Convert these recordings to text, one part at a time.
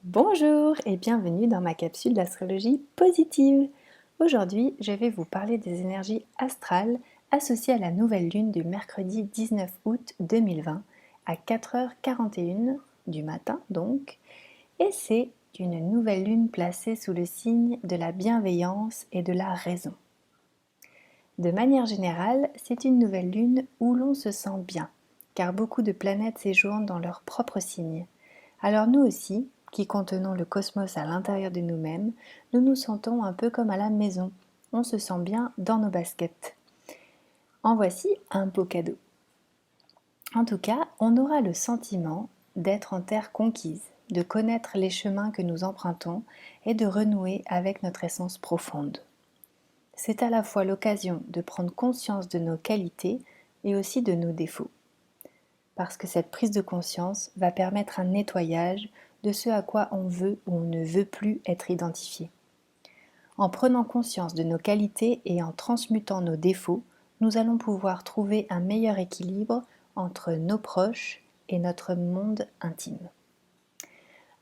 Bonjour et bienvenue dans ma capsule d'astrologie positive. Aujourd'hui, je vais vous parler des énergies astrales associées à la nouvelle lune du mercredi 19 août 2020 à 4h41 du matin donc. Et c'est une nouvelle lune placée sous le signe de la bienveillance et de la raison. De manière générale, c'est une nouvelle lune où l'on se sent bien, car beaucoup de planètes séjournent dans leur propre signe. Alors nous aussi, qui contenons le cosmos à l'intérieur de nous-mêmes, nous nous sentons un peu comme à la maison. On se sent bien dans nos baskets. En voici un beau cadeau. En tout cas, on aura le sentiment d'être en terre conquise, de connaître les chemins que nous empruntons et de renouer avec notre essence profonde. C'est à la fois l'occasion de prendre conscience de nos qualités et aussi de nos défauts. Parce que cette prise de conscience va permettre un nettoyage de ce à quoi on veut ou on ne veut plus être identifié. En prenant conscience de nos qualités et en transmutant nos défauts, nous allons pouvoir trouver un meilleur équilibre entre nos proches et notre monde intime.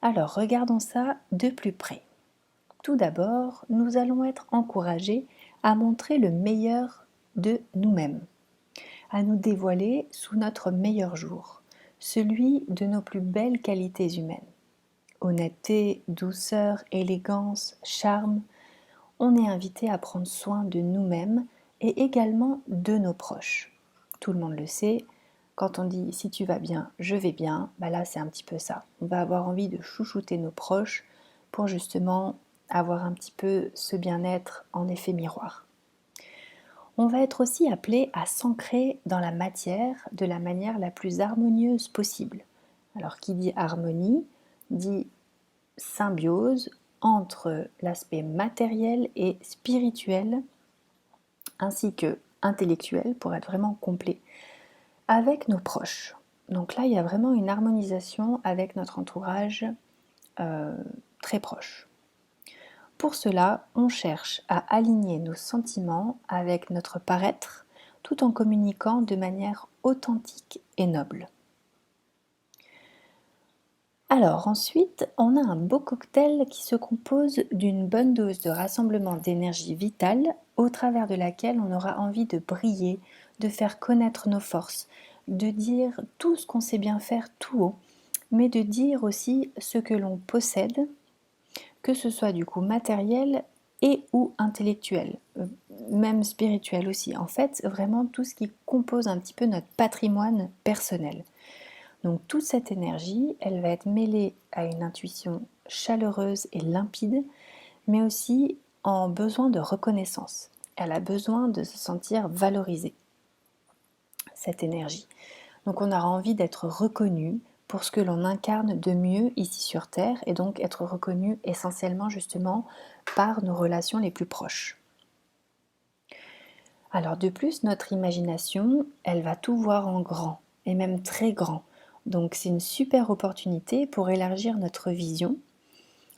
Alors regardons ça de plus près. Tout d'abord, nous allons être encouragés à montrer le meilleur de nous-mêmes, à nous dévoiler sous notre meilleur jour, celui de nos plus belles qualités humaines. Honnêteté, douceur, élégance, charme, on est invité à prendre soin de nous-mêmes et également de nos proches. Tout le monde le sait, quand on dit si tu vas bien, je vais bien, bah là c'est un petit peu ça. On va avoir envie de chouchouter nos proches pour justement avoir un petit peu ce bien-être en effet miroir. On va être aussi appelé à s'ancrer dans la matière de la manière la plus harmonieuse possible. Alors qui dit harmonie dit symbiose entre l'aspect matériel et spirituel ainsi que intellectuel pour être vraiment complet avec nos proches. Donc là il y a vraiment une harmonisation avec notre entourage très proche. Pour cela, on cherche à aligner nos sentiments avec notre paraître tout en communiquant de manière authentique et noble. Alors ensuite, on a un beau cocktail qui se compose d'une bonne dose de rassemblement d'énergie vitale au travers de laquelle on aura envie de briller, de faire connaître nos forces, de dire tout ce qu'on sait bien faire tout haut, mais de dire aussi ce que l'on possède, que ce soit du coup matériel et ou intellectuel, même spirituel aussi. En fait, vraiment tout ce qui compose un petit peu notre patrimoine personnel. Donc toute cette énergie, elle va être mêlée à une intuition chaleureuse et limpide, mais aussi en besoin de reconnaissance. Elle a besoin de se sentir valorisée, cette énergie. Donc on aura envie d'être reconnu pour ce que l'on incarne de mieux ici sur Terre et donc être reconnu essentiellement justement par nos relations les plus proches. Alors de plus, notre imagination, elle va tout voir en grand et même très grand. Donc c'est une super opportunité pour élargir notre vision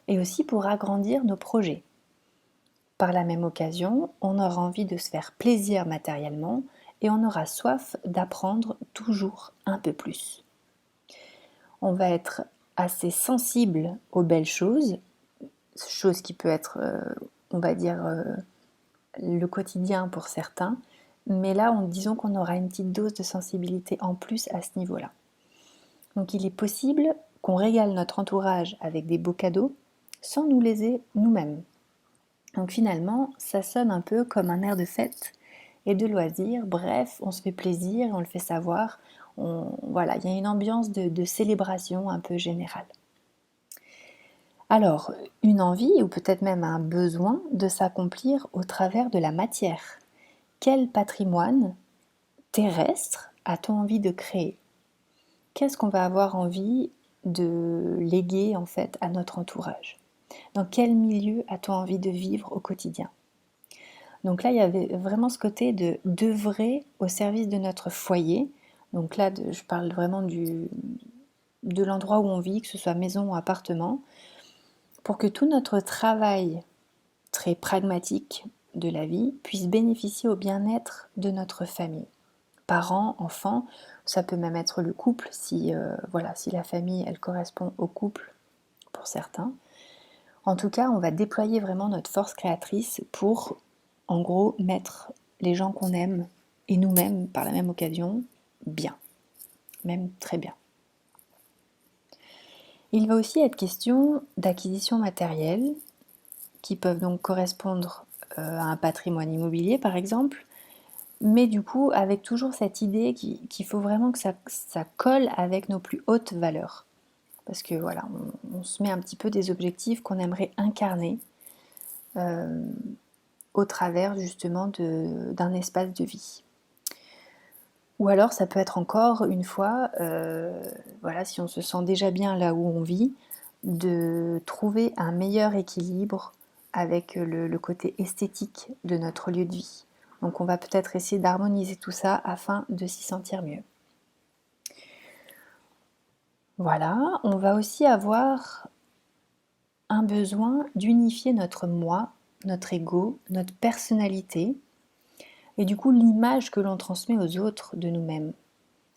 et aussi pour agrandir nos projets. Par la même occasion, on aura envie de se faire plaisir matériellement et on aura soif d'apprendre toujours un peu plus. On va être assez sensible aux belles choses, chose qui peut être, on va dire, le quotidien pour certains, mais là, disons qu'on aura une petite dose de sensibilité en plus à ce niveau-là. Donc il est possible qu'on régale notre entourage avec des beaux cadeaux sans nous léser nous-mêmes. Donc finalement, ça sonne un peu comme un air de fête et de loisir. Bref, on se fait plaisir, on le fait savoir. Voilà, il y a une ambiance de célébration un peu générale. Alors, une envie ou peut-être même un besoin de s'accomplir au travers de la matière. Quel patrimoine terrestre a-t-on envie de créer? Qu'est-ce qu'on va avoir envie de léguer en fait à notre entourage? Dans quel milieu a-t-on envie de vivre au quotidien? Donc là, il y avait vraiment ce côté d'œuvrer au service de notre foyer. Donc là, je parle vraiment de l'endroit où on vit, que ce soit maison ou appartement, pour que tout notre travail très pragmatique de la vie puisse bénéficier au bien-être de notre famille. Parents, enfants, ça peut même être le couple si, si la famille elle correspond au couple pour certains. En tout cas, on va déployer vraiment notre force créatrice pour, en gros, mettre les gens qu'on aime et nous-mêmes, par la même occasion, bien, même très bien. Il va aussi être question d'acquisitions matérielles qui peuvent donc correspondre à un patrimoine immobilier par exemple, mais du coup avec toujours cette idée qu'il faut vraiment que ça colle avec nos plus hautes valeurs. Parce que voilà, on se met un petit peu des objectifs qu'on aimerait incarner au travers justement d'un espace de vie. Ou alors ça peut être encore une fois, voilà, si on se sent déjà bien là où on vit, de trouver un meilleur équilibre avec le côté esthétique de notre lieu de vie. Donc on va peut-être essayer d'harmoniser tout ça afin de s'y sentir mieux. Voilà, on va aussi avoir un besoin d'unifier notre moi, notre ego, notre personnalité, et du coup l'image que l'on transmet aux autres de nous-mêmes,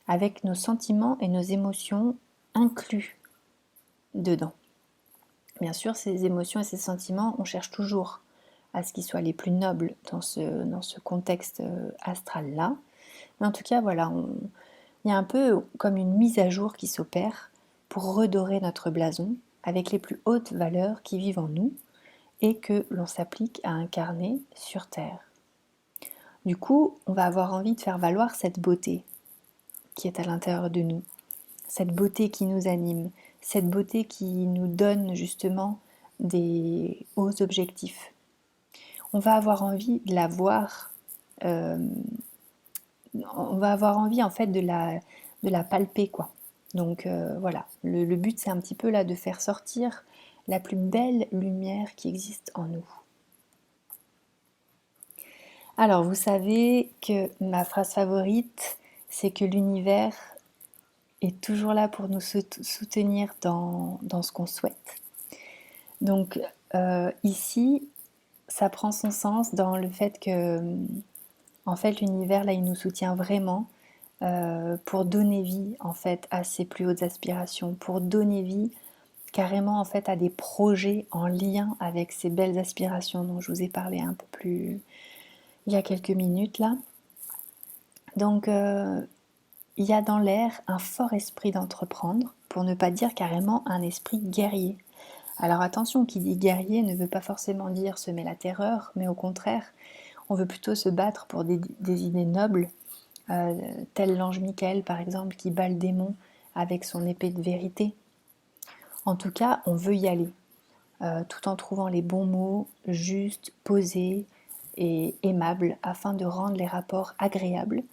avec nos sentiments et nos émotions inclus dedans. Bien sûr, ces émotions et ces sentiments, on cherche toujours à ce qu'ils soient les plus nobles dans ce contexte astral-là. Mais en tout cas, voilà, il y a un peu comme une mise à jour qui s'opère pour redorer notre blason avec les plus hautes valeurs qui vivent en nous et que l'on s'applique à incarner sur Terre. Du coup, on va avoir envie de faire valoir cette beauté qui est à l'intérieur de nous, cette beauté qui nous anime, cette beauté qui nous donne justement des hauts objectifs. On va avoir envie de la voir, on va avoir envie en fait de la palper quoi. Donc voilà, le but c'est un petit peu là de faire sortir la plus belle lumière qui existe en nous. Alors vous savez que ma phrase favorite, c'est que l'univers est toujours là pour nous soutenir dans ce qu'on souhaite. Donc ici, ça prend son sens dans le fait que, en fait, l'univers là, il nous soutient vraiment pour donner vie en fait à ses plus hautes aspirations, pour donner vie carrément en fait à des projets en lien avec ces belles aspirations dont je vous ai parlé un peu plus il y a quelques minutes là. Donc il y a dans l'air un fort esprit d'entreprendre, pour ne pas dire carrément un esprit guerrier. Alors attention, qui dit guerrier ne veut pas forcément dire semer la terreur, mais au contraire, on veut plutôt se battre pour des idées nobles, tel l'ange Michael par exemple qui bat le démon avec son épée de vérité. En tout cas, on veut y aller, tout en trouvant les bons mots, justes, posés et aimables, afin de rendre les rapports agréables,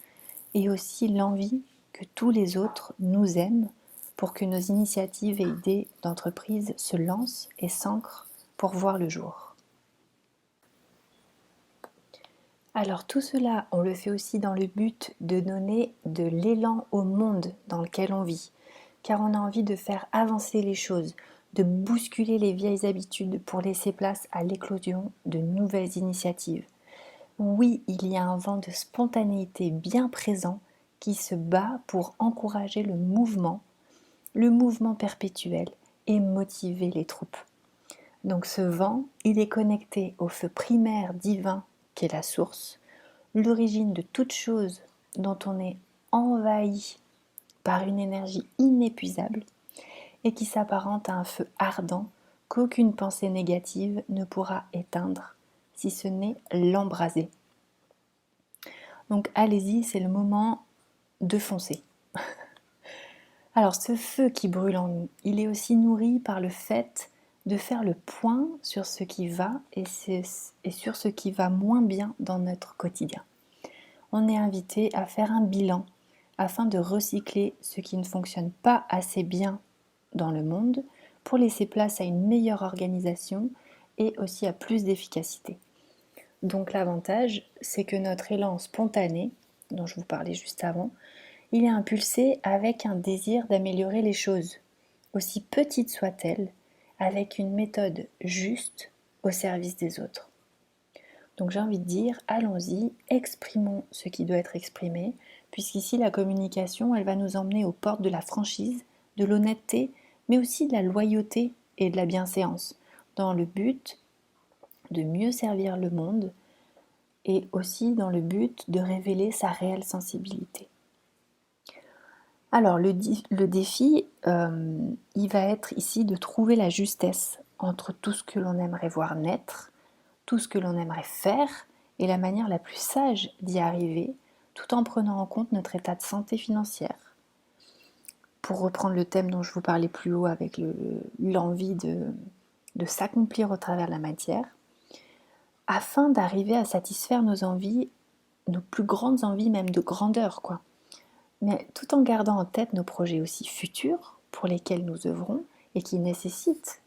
et aussi l'envie que tous les autres nous aiment pour que nos initiatives et idées d'entreprise se lancent et s'ancrent pour voir le jour. Alors tout cela, on le fait aussi dans le but de donner de l'élan au monde dans lequel on vit, car on a envie de faire avancer les choses, de bousculer les vieilles habitudes pour laisser place à l'éclosion de nouvelles initiatives. Oui, il y a un vent de spontanéité bien présent qui se bat pour encourager le mouvement perpétuel et motiver les troupes. Donc ce vent, il est connecté au feu primaire divin qui est la source, l'origine de toute chose dont on est envahi par une énergie inépuisable et qui s'apparente à un feu ardent qu'aucune pensée négative ne pourra éteindre, si ce n'est l'embraser. Donc allez-y, c'est le moment de foncer. Alors ce feu qui brûle en nous, il est aussi nourri par le fait de faire le point sur ce qui va et sur ce qui va moins bien dans notre quotidien. On est invité à faire un bilan afin de recycler ce qui ne fonctionne pas assez bien dans le monde pour laisser place à une meilleure organisation et aussi à plus d'efficacité. Donc l'avantage, c'est que notre élan spontané, dont je vous parlais juste avant, il est impulsé avec un désir d'améliorer les choses, aussi petites soient-elles, avec une méthode juste au service des autres. Donc j'ai envie de dire, allons-y, exprimons ce qui doit être exprimé, puisqu'ici la communication, elle va nous emmener aux portes de la franchise, de l'honnêteté, mais aussi de la loyauté et de la bienséance, dans le but de mieux servir le monde et aussi dans le but de révéler sa réelle sensibilité. Alors le défi, il va être ici de trouver la justesse entre tout ce que l'on aimerait voir naître, tout ce que l'on aimerait faire et la manière la plus sage d'y arriver, tout en prenant en compte notre état de santé financière. Pour reprendre le thème dont je vous parlais plus haut avec l'envie de s'accomplir au travers de la matière, afin d'arriver à satisfaire nos envies, nos plus grandes envies même de grandeur, quoi. Mais tout en gardant en tête nos projets aussi futurs pour lesquels nous œuvrons et qui nécessitent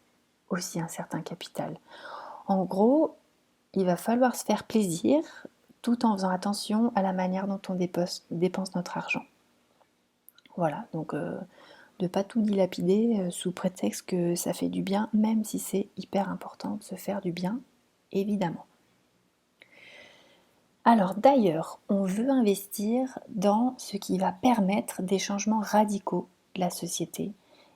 aussi un certain capital. En gros, il va falloir se faire plaisir tout en faisant attention à la manière dont on dépense notre argent. Voilà, donc de ne pas tout dilapider sous prétexte que ça fait du bien, même si c'est hyper important de se faire du bien, évidemment. Alors d'ailleurs, on veut investir dans ce qui va permettre des changements radicaux de la société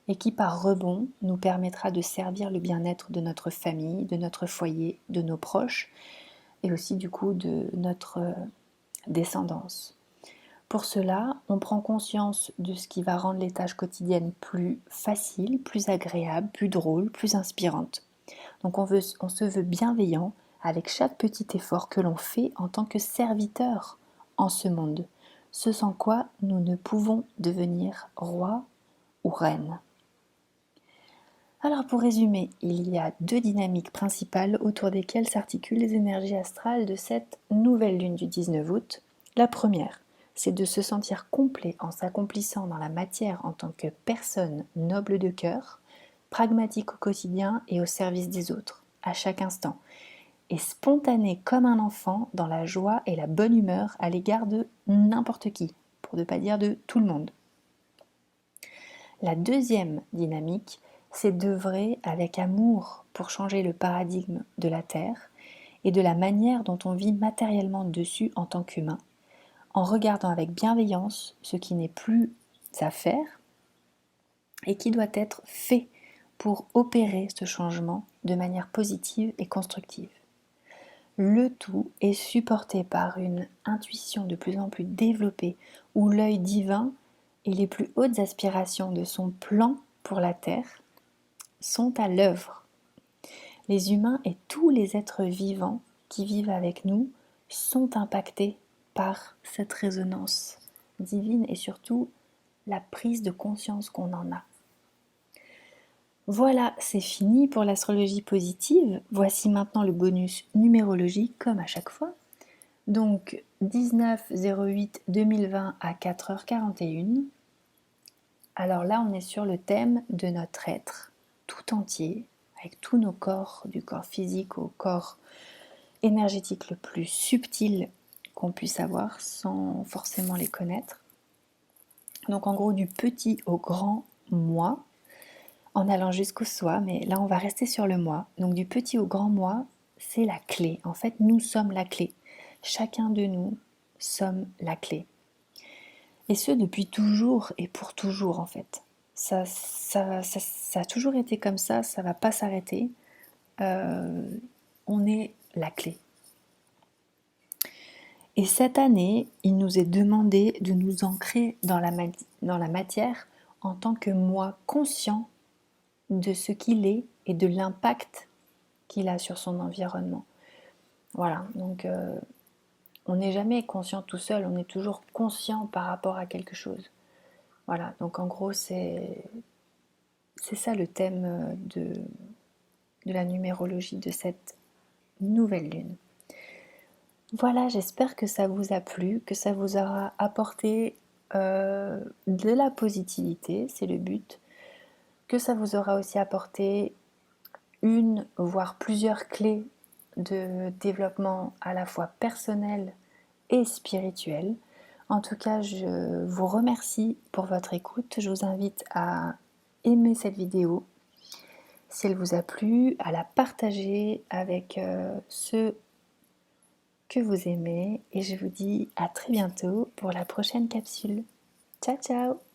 et qui par rebond nous permettra de servir le bien-être de notre famille, de notre foyer, de nos proches et aussi du coup de notre descendance. Pour cela, on prend conscience de ce qui va rendre les tâches quotidiennes plus faciles, plus agréables, plus drôles, plus inspirantes. Donc on se veut bienveillant avec chaque petit effort que l'on fait en tant que serviteur en ce monde, ce sans quoi nous ne pouvons devenir roi ou reine. Alors pour résumer, il y a deux dynamiques principales autour desquelles s'articulent les énergies astrales de cette nouvelle lune du 19 août. La première, c'est de se sentir complet en s'accomplissant dans la matière en tant que personne noble de cœur, pragmatique au quotidien et au service des autres, à chaque instant, et spontané comme un enfant dans la joie et la bonne humeur à l'égard de n'importe qui, pour ne pas dire de tout le monde. La deuxième dynamique, c'est d'œuvrer avec amour pour changer le paradigme de la Terre et de la manière dont on vit matériellement dessus en tant qu'humain, en regardant avec bienveillance ce qui n'est plus à faire et qui doit être fait pour opérer ce changement de manière positive et constructive. Le tout est supporté par une intuition de plus en plus développée où l'œil divin et les plus hautes aspirations de son plan pour la Terre sont à l'œuvre. Les humains et tous les êtres vivants qui vivent avec nous sont impactés par cette résonance divine et surtout la prise de conscience qu'on en a. Voilà, c'est fini pour l'astrologie positive. Voici maintenant le bonus numérologique comme à chaque fois. Donc 19/08/2020 à 4h41. Alors là, on est sur le thème de notre être tout entier, avec tous nos corps, du corps physique au corps énergétique le plus subtil qu'on puisse avoir sans forcément les connaître. Donc en gros, du petit au grand moi, en allant jusqu'au soi, mais là on va rester sur le moi. Donc du petit au grand moi, c'est la clé. En fait, nous sommes la clé. Chacun de nous sommes la clé. Et ce, depuis toujours et pour toujours, en fait. Ça a toujours été comme ça ne va pas s'arrêter. On est la clé. Et cette année, il nous est demandé de nous ancrer dans la matière en tant que moi conscient de ce qu'il est et de l'impact qu'il a sur son environnement. Voilà, donc on n'est jamais conscient tout seul, on est toujours conscient par rapport à quelque chose. Voilà, donc en gros c'est ça le thème de la numérologie de cette nouvelle lune. Voilà, j'espère que ça vous a plu, que ça vous aura apporté de la positivité, c'est le but, que ça vous aura aussi apporté une, voire plusieurs clés de développement à la fois personnel et spirituel. En tout cas, je vous remercie pour votre écoute. Je vous invite à aimer cette vidéo si elle vous a plu, à la partager avec ceux que vous aimez et je vous dis à très bientôt pour la prochaine capsule. Ciao ciao!